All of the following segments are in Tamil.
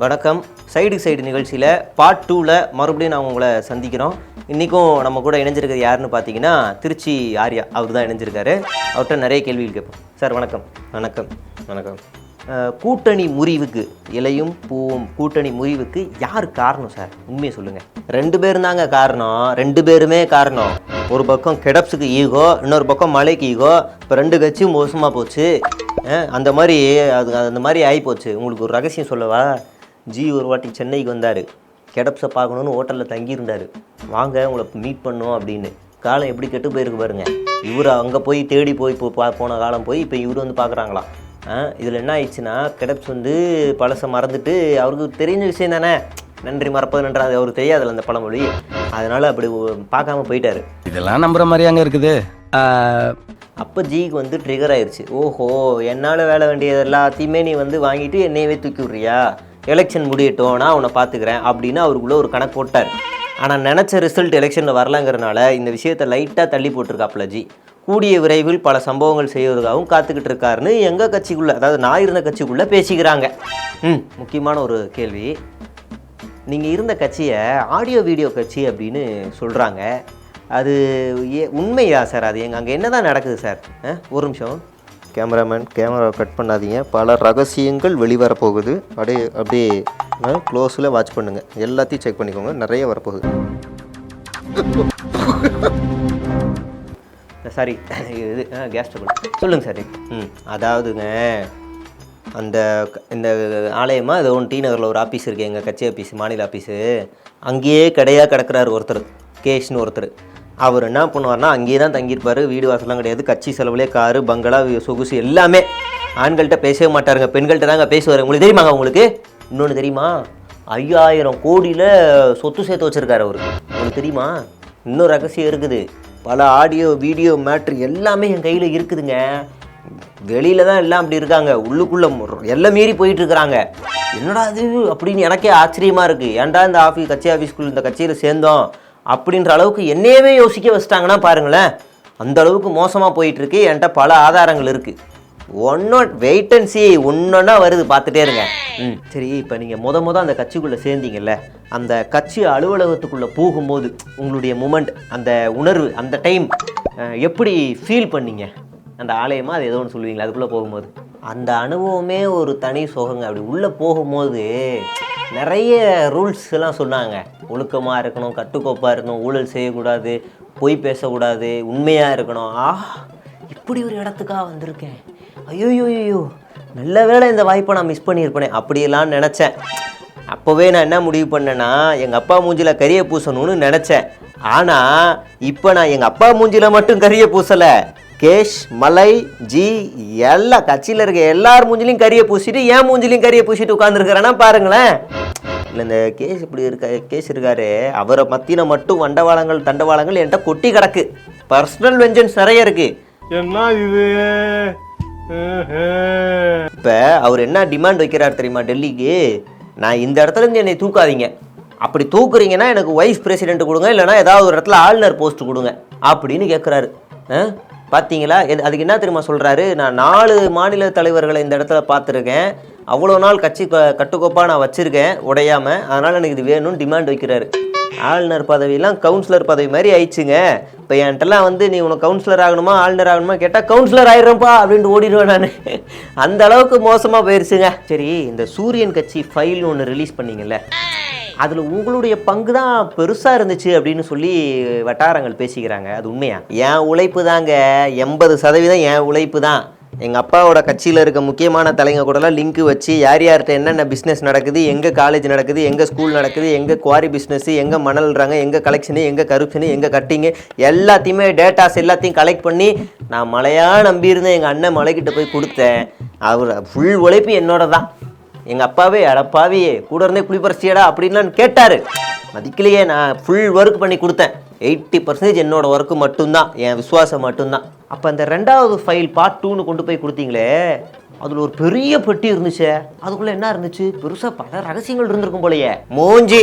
வணக்கம். சைடு நிகழ்ச்சியில் பார்ட் 2ல் மறுபடியும் நான் உங்களை சந்திக்கிறோம். இன்றைக்கும் நம்ம கூட இணைஞ்சிருக்கிறது யாருன்னு பார்த்தீங்கன்னா திருச்சி ஆர்யா அவர் தான் இணைஞ்சிருக்காரு. அவர்கிட்ட நிறைய கேள்விகள் கேட்போம். சார் வணக்கம். வணக்கம். வணக்கம். கூட்டணி முறிவுக்கு இலையும் பூவும் கூட்டணி முறிவுக்கு யார் காரணம் சார்? உண்மையை சொல்லுங்கள். 2 பேரும் தாங்க காரணம். 2 பேருமே காரணம். ஒரு பக்கம் கெடப்ஸுக்கு ஈகோ, இன்னொரு பக்கம் மலைக்கு ஈகோ. இப்போ 2 கட்சியும் மோசமாக போச்சு. அந்த மாதிரி ஆகிப்போச்சு. உங்களுக்கு ஒரு ரகசியம் சொல்லவா? ஜி ஒரு வாட்டி சென்னைக்கு வந்தார். கெடப்ஸை பார்க்கணுன்னு ஹோட்டலில் தங்கியிருந்தார். வாங்க உங்களை மீட் பண்ணோம் அப்படின்னு. காலம் எப்படி கெட்டு போயிருக்கு பாருங்க. இவர் அங்கே போய் தேடி போய் போன காலம் போய் இப்போ இவர் வந்து பார்க்குறாங்களாம். இதில் என்ன ஆயிடுச்சுன்னா, கெடப்ஸ் வந்து பழசை மறந்துட்டு, அவருக்கு தெரிஞ்ச விஷயம் தானே, நன்றி மறப்பது நன்றாது, அவருக்கு தெரியாதுல்ல அந்த பழமொழி. அதனால் அப்படி பார்க்காம போயிட்டார். இதெல்லாம் நம்புற மாதிரியாங்க இருக்குது. அப்போ ஜிக்கு வந்து ட்ரிகர் ஆயிடுச்சு. ஓஹோ, என்னால் வேலை வேண்டியது எல்லாத்தையுமே நீ வந்து வாங்கிட்டு என்னையவே தூக்கி விட்றியா, எலெக்ஷன் முடியட்டும் நான் உன்னை பார்த்துக்கிறேன் அப்படின்னு அவருக்குள்ளே ஒரு கணக்கு போட்டார். ஆனால் நினச்ச ரிசல்ட் எலெக்ஷனில் வரலங்கிறனால இந்த விஷயத்தை லைட்டாக தள்ளி போட்டிருக்காப்புல ஜி. கூடிய விரைவில் பல சம்பவங்கள் செய்வதற்காகவும் காத்துக்கிட்டு இருக்காருன்னு எங்கள் கட்சிக்குள்ளே, அதாவது நான் இருந்த கட்சிக்குள்ளே பேசிக்கிறாங்க. முக்கியமான ஒரு கேள்வி. நீங்கள் இருந்த கட்சியை ஆடியோ வீடியோ கட்சி அப்படின்னு சொல்கிறாங்க. அது உண்மையா சார்? அது அங்கே என்ன தான் நடக்குது சார்? ஒரு நிமிஷம் கேமராமேன், கேமரா கட் பண்ணாதீங்க. பல ரகசியங்கள் வெளிவரப்போகுது. அப்படியே க்ளோஸில் வாட்ச் பண்ணுங்கள். எல்லாத்தையும் செக் பண்ணிக்கோங்க. நிறைய வரப்போகுது. சாரி, இது கேஸ் ட்ரபிள். சொல்லுங்கள் சார். அதாவதுங்க, இந்த ஆலயமாக இது ஒன்று டி நகரில் ஒரு ஆஃபீஸ் இருக்குது, எங்கள் கட்சி ஆஃபீஸ், மாநில ஆஃபீஸு. அங்கேயே கடையாக கிடக்கிறார் ஒருத்தர், கேஷ்னு ஒருத்தர். அவர் என்ன பண்ணுவார்னா அங்கேயே தான் தங்கியிருப்பார். வீடு வாசலாம் கிடையாது. கட்சி செலவுலேயே காரு, பங்களா, சொகுசு எல்லாமே. ஆண்கள்கிட்ட பேசவே மாட்டாருங்க, பெண்கள்கிட்ட தாங்க பேசுவார். உங்களுக்கு தெரியுமாங்க? உங்களுக்கு இன்னொன்று தெரியுமா? 5000 கோடியில் சொத்து சேர்த்து வச்சுருக்காரு அவர். உங்களுக்கு தெரியுமா? இன்னொரு ரகசியம் இருக்குது. பல ஆடியோ வீடியோ மேட்ரு எல்லாமே என் கையில் இருக்குதுங்க. வெளியில் தான் எல்லாம் அப்படி இருக்காங்க, உள்ளுக்குள்ளே எல்லாம் மீறி போயிட்டுருக்குறாங்க. என்னடா அது அப்படின்னு எனக்கே ஆச்சரியமாக இருக்குது. ஏன்டா இந்த கட்சி ஆஃபீஸ்க்குள்ள இந்த கட்சியில் சேர்ந்தோம் அப்படின்ற அளவுக்கு என்னையவே யோசிக்க வச்சிட்டாங்கன்னா பாருங்களேன். அந்த அளவுக்கு மோசமாக போயிட்டுருக்கு. என்கிட்ட பல ஆதாரங்கள் இருக்குது. வெயிட் அண்ட் சி, ஒன்றா வருது, பார்த்துட்டே இருங்க. சரி, இப்போ நீங்கள் முத அந்த கட்சிக்குள்ளே சேர்ந்தீங்கல்ல, அந்த கட்சி அலுவலகத்துக்குள்ளே போகும்போது உங்களுடைய மூமெண்ட், அந்த உணர்வு, அந்த டைம் எப்படி ஃபீல் பண்ணீங்க? அந்த ஆலயமாக அது ஏதோ ஒன்று சொல்லுவீங்களா, அதுக்குள்ளே போகும்போது அந்த அனுபவமே ஒரு தனி சுகங்க. அப்படி உள்ளே போகும்போது நிறைய ரூல்ஸ் எல்லாம் சொன்னாங்க. ஒழுக்கமாக இருக்கணும், கட்டுக்கோப்பாக இருக்கணும், ஊழல் செய்யக்கூடாது, பொய் பேசக்கூடாது, உண்மையாக இருக்கணும். இப்படி ஒரு இடத்துக்காக வந்திருக்கேன். ஐயோ, நல்ல வேளை இந்த வாய்ப்பை நான் மிஸ் பண்ணியிருப்பேனே அப்படியெல்லாம் நினச்சேன். அப்போவே நான் என்ன முடிவு பண்ணேன்னா, எங்கள் அப்பா மூஞ்சியில் கரிய பூசணும்னு நினச்சேன். ஆனால் இப்போ நான் எங்கள் அப்பா மூஞ்சியில் மட்டும் கரிய பூசலை, கேஷ், மலை, ஜி, எல்லா கட்சியில் இருக்க எல்லார் மூஞ்சிலையும் கறியை பூசிட்டு என் மூஞ்சிலையும் கறியை பூசிட்டு உட்காந்துருக்கிறேன்னா பாருங்களேன். இல்லை, இந்த கேஷ் இப்படி கேஷ் இருக்காரு, அவரை மத்தியில மட்டும் வண்டவாளங்கள் தண்டவாளங்கள் என்கிட்ட கொட்டி கிடக்கு. பர்சனல் வெஞ்சன்ஸ் நிறைய இருக்கு. என்ன இது? இப்போ அவர் என்ன டிமாண்ட் வைக்கிறார் தெரியுமா டெல்லிக்கு? நான் இந்த இடத்துல இருந்து என்னை தூக்காதீங்க, அப்படி தூக்குறீங்கன்னா எனக்கு வைஸ் பிரசிடென்ட் கொடுங்க, இல்லைனா ஏதாவது ஒரு இடத்துல ஆளுநர் போஸ்ட் கொடுங்க அப்படின்னு கேட்குறாரு. பார்த்தீங்களா? அதுக்கு என்ன தெரியுமா சொல்கிறாரு? நான் 4 மாநில தலைவர்களை இந்த இடத்துல பார்த்துருக்கேன், அவ்வளோ நாள் கட்சி கட்டுக்கோப்பாக நான் வச்சுருக்கேன் உடையாமல், அதனால் எனக்கு இது வேணும்னு டிமாண்ட் வைக்கிறாரு. ஆளுநர் பதவியெல்லாம் கவுன்சிலர் பதவி மாதிரி ஆயிடுச்சுங்க. இப்போ என்கிட்டலாம் வந்து நீ உனக்கு கவுன்சிலர் ஆகணுமா ஆளுநர் ஆகணுமா கேட்டால் கவுன்சிலர் ஆகிடுறேன்ப்பா அப்படின்ட்டு ஓடிடுவேன் நான். அந்த அளவுக்கு மோசமாக போயிடுச்சுங்க. சரி, இந்த சூரியன் கட்சி ஃபைல்னு ஒன்று ரிலீஸ் பண்ணிங்கல்ல, அதில் உங்களுடைய பங்கு தான் பெருசாக இருந்துச்சு அப்படின்னு சொல்லி வட்டாரங்கள் பேசிக்கிறாங்க. அது உண்மையா? என் உழைப்பு தாங்க, 80% என் உழைப்பு தான். எங்கள் அப்பாவோட கட்சியில் இருக்க முக்கியமான தலைங்க கூடலாம் லிங்க் வச்சு யார்கிட்ட என்னென்ன பிஸ்னஸ் நடக்குது, எங்கே காலேஜ் நடக்குது, எங்கே ஸ்கூல் நடக்குது, எங்கே குவாரி பிஸ்னஸ், எங்கே மணல்றாங்க, எங்கே கலெக்ஷனு, எங்கே கரப்ஷனு, எங்கே கட்டிங்கு, எல்லாத்தையுமே டேட்டாஸ் எல்லாத்தையும் கலெக்ட் பண்ணி நான் மலையாக நம்பியிருந்தேன். எங்கள் அண்ணன் மலைக்கிட்ட போய் கொடுத்தேன். அவர் ஃபுல் உழைப்பு என்னோட தான். எங்கள் அப்பாவே அடப்பாவே கூட இருந்தே குளிப்பறிச்சியடா அப்படின்லாம் கேட்டார். மதிக்கலையே. நான் ஃபுல் ஒர்க் பண்ணி கொடுத்தேன். 80% என்னோடய ஒர்க்கு மட்டும்தான், என் விசுவாசம் மட்டும்தான். அப்போ அந்த 2வது ஃபைல் பார்ட் 2ன்னு கொண்டு போய் கொடுத்தீங்களே, அதில் ஒரு பெரிய பெட்டி இருந்துச்சு. அதுக்குள்ளே என்ன இருந்துச்சு? பெருசாக பல ரகசியங்கள் இருந்திருக்கும் போலையே. மூஞ்சி,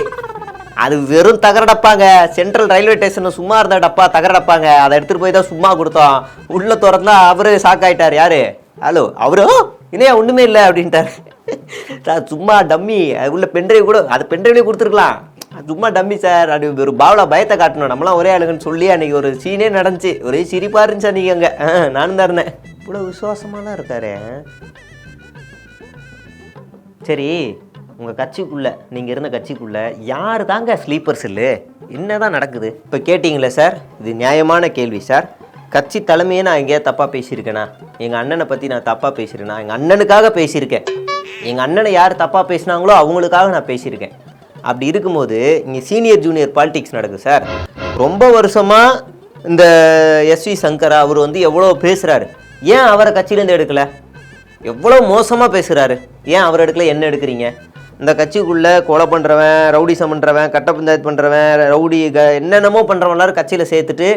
அது வெறும் தகரடப்பாங்க. சென்ட்ரல் ரயில்வே ஸ்டேஷன் சும்மா இருந்த டப்பா, தகரடப்பாங்க. அதை எடுத்துகிட்டு போய் தான் சும்மா கொடுத்தோம். உள்ளே திறந்தா அவரு ஷாக் ஆகிட்டார். யார்? ஹலோ, அவரும் இன்னையா ஒன்றுமே இல்லை அப்படின்ட்டார். சார் சும்மா டம்மி அதுக்குள்ள பென்ட்ரைவ் கூட அது பென்ட்ரைவ்லேயே கொடுத்துருக்கலாம். சும்மா டம்மி சார். அது ஒரு பாவலா பயத்தை காட்டணும். நம்மளாம் ஒரே ஆளுங்கன்னு சொல்லி அன்றைக்கி ஒரு சீனே நடந்துச்சு. ஒரே சிரிப்பாக இருந்துச்சு அன்றைக்கி அங்கே. நானும் தான் இருந்தேன். இவ்வளோ விசுவாசமாலாம் இருக்காரு. சரி, உங்கள் கட்சிக்குள்ளே நீங்கள் இருந்த கட்சிக்குள்ளே யார் தாங்க ஸ்லீப்பர் செல்லு? என்ன தான் நடக்குது இப்போ கேட்டிங்களே சார்? இது நியாயமான கேள்வி சார். கட்சி தலைமையே நான் எங்கேயாவது தப்பாக பேசியிருக்கேனா? எங்கள் அண்ணனை பற்றி நான் தப்பாக பேசியிருக்கேனா? எங்கள் அண்ணனுக்காக பேசியிருக்கேன். எங்கள் அண்ணனை யார் தப்பாக பேசினாங்களோ அவங்களுக்காக நான் பேசியிருக்கேன். அப்படி இருக்கும்போது இங்கே சீனியர் ஜூனியர் பாலிடிக்ஸ் நடக்குது சார். ரொம்ப வருஷமாக இந்த எஸ்வி சங்கரா அவர் வந்து எவ்வளோ பேசுகிறாரு. ஏன் அவரை கட்சியிலேருந்து எடுக்கலை? எவ்வளோ மோசமாக பேசுகிறாரு. ஏன் அவர் எடுக்கல? என்ன எடுக்கிறீங்க? இந்த கட்சிக்குள்ளே கொலை பண்ணுறவன், ரவுடிசம் பண்ணுறவன், கட்ட பஞ்சாயத்து பண்ணுறவன், ரவுடி என்னென்னமோ பண்ணுறவன் எல்லாரும் கட்சியில் சேர்த்துட்டு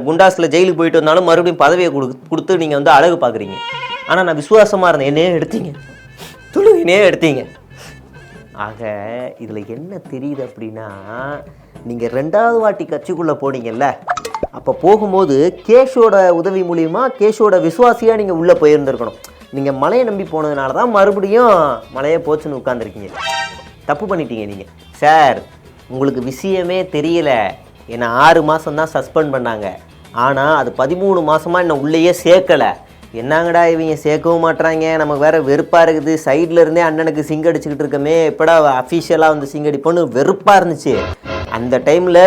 குண்டாஸில் ஜெயிலுக்கு போயிட்டு வந்தாலும் மறுபடியும் பதவியை கொடுத்து நீங்கள் வந்து அழகு பார்க்குறீங்க. ஆனால் நான் விசுவாசமாக இருந்தேன். என்னையே எடுத்தீங்க. சொல்லுங்க, என்னையே எடுத்தீங்க. ஆக இதில் என்ன தெரியுது அப்படின்னா, நீங்கள் 2வது வாட்டி கட்சிக்குள்ளே போனீங்கல்ல, அப்போ போகும்போது கேஷோட உதவி மூலிமா கேஷோட விசுவாசியாக நீங்கள் உள்ளே போயிருந்துருக்கணும். நீங்கள் மலையை நம்பி போனதுனால தான் மறுபடியும் மலையை போச்சுன்னு உட்காந்துருக்கீங்க. தப்பு பண்ணிட்டீங்க நீங்கள் சார். உங்களுக்கு விஷயமே தெரியலை. என்னை 6 மாதம் தான் சஸ்பெண்ட் பண்ணாங்க. ஆனால் அது 13 மாதமாக என்னை உள்ளேயே சேர்க்கலை. என்னங்கடா இவங்க சேர்க்கவும் மாட்டுறாங்க, நமக்கு வேறு வெறுப்பாக இருக்குது. சைடில் இருந்தே அண்ணனுக்கு சிங்க அடிச்சுக்கிட்டு இருக்கமே, எப்படா அஃபீஷியலாக வந்து சிங்க அடிப்போன்னு வெறுப்பாக இருந்துச்சு. அந்த டைமில்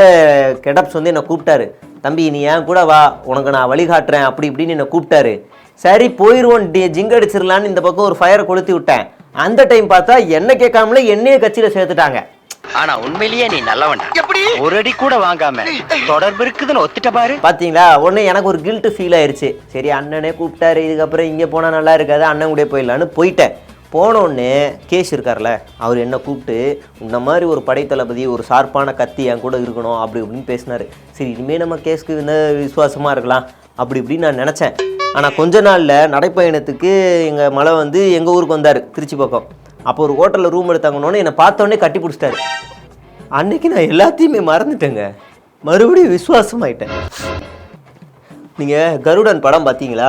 கெடப்ஸ் வந்து என்னை கூப்பிட்டாரு. தம்பி நீ ஏன் கூட வா, உனக்கு நான் வழிகாட்டுறேன் அப்படி இப்படின்னு என்னை கூப்பிட்டாரு. சரி போயிடுவோம், ஜிங்க அடிச்சிடலான்னு இந்த பக்கம் ஒரு ஃபயரை கொளுத்தி விட்டேன். அந்த டைம் பார்த்தா என்ன கேட்காமலே என்னையே கட்சியில் சேர்த்துட்டாங்க. ஆனா உண்மையிலேயே நீ நல்லவன்டா. எப்படி ஒரு அடி கூட வாங்காம தொடர்பு இருக்குதுன்னு ஒத்துட்ட பாரு. பாத்தீங்களா? உடனே எனக்கு ஒரு கில்ட் ஃபீல் ஆயிடுச்சு. சரி அண்ணனே கூப்பிட்டாரு, இதுக்கப்புறம் இங்கே போனால் நல்லா இருக்காது, அண்ணன் கூட போயிடலான்னு போயிட்டேன். போனோடனே கேஷ் இருக்கார்ல, அவர் என்ன கூப்பிட்டு இந்த மாதிரி ஒரு படைத்தளபதி ஒரு ஷார்ப்பான கத்தி என் கூட இருக்கணும் அப்படி இப்படின்னு பேசினார். சரி இனிமேல் நம்ம கேஸ்க்கு இந்த விசுவாசமாக இருக்கலாம் அப்படி இப்படின்னு நான் நினச்சேன். ஆனால் கொஞ்ச நாளில் நடைப்பயணத்துக்கு எங்கள் மலை வந்து எங்கள் ஊருக்கு வந்தார், திருச்சி பக்கம். அப்போ ஒரு ஹோட்டலில் ரூம் எடுத்தாங்கன்னொன்னே என்னை பார்த்தோன்னே கட்டி பிடிச்சிட்டாரு. அன்னைக்கு நான் எல்லாத்தையுமே மறந்துட்டேங்க. மறுபடியும் விசுவாசமாயிட்டேன். நீங்கள் கருடன் படம் பார்த்தீங்களா?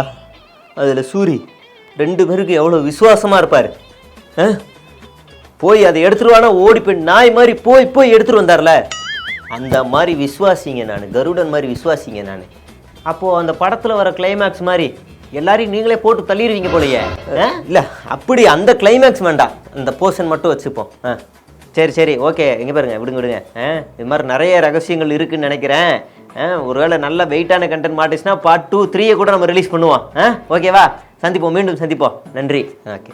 அதில் சூரி 2 பேருக்கு எவ்வளோ விசுவாசமாக இருப்பார். போய் அதை எடுத்துருவானா ஓடி போய் நாய் மாதிரி போய் போய் எடுத்துகிட்டு வந்தார்ல, அந்த மாதிரி விசுவாசிங்க நான். கருடன் மாதிரி விசுவாசிங்க நான். அப்போது அந்த படத்தில் வர கிளைமேக்ஸ் மாதிரி எல்லாரையும் நீங்களே போட்டு தள்ளிடுவீங்க போலையே. இல்லை அப்படி அந்த கிளைமேக்ஸ் வேண்டாம், அந்த போர்ஷன் மட்டும் வச்சுப்போம். சரி சரி ஓகே, எங்கே பாருங்க, விடுங்க விடுங்க. இது மாதிரி நிறைய ரகசியங்கள் இருக்குதுன்னு நினைக்கிறேன். ஒருவேளை நல்ல வெயிட்டான கண்டென்ட் மாட்டிச்சுன்னா பார்ட் 2, 3 கூட நம்ம ரிலீஸ் பண்ணுவோம். ஓகேவா? சந்திப்போம், மீண்டும் சந்திப்போம். நன்றி. ஓகே.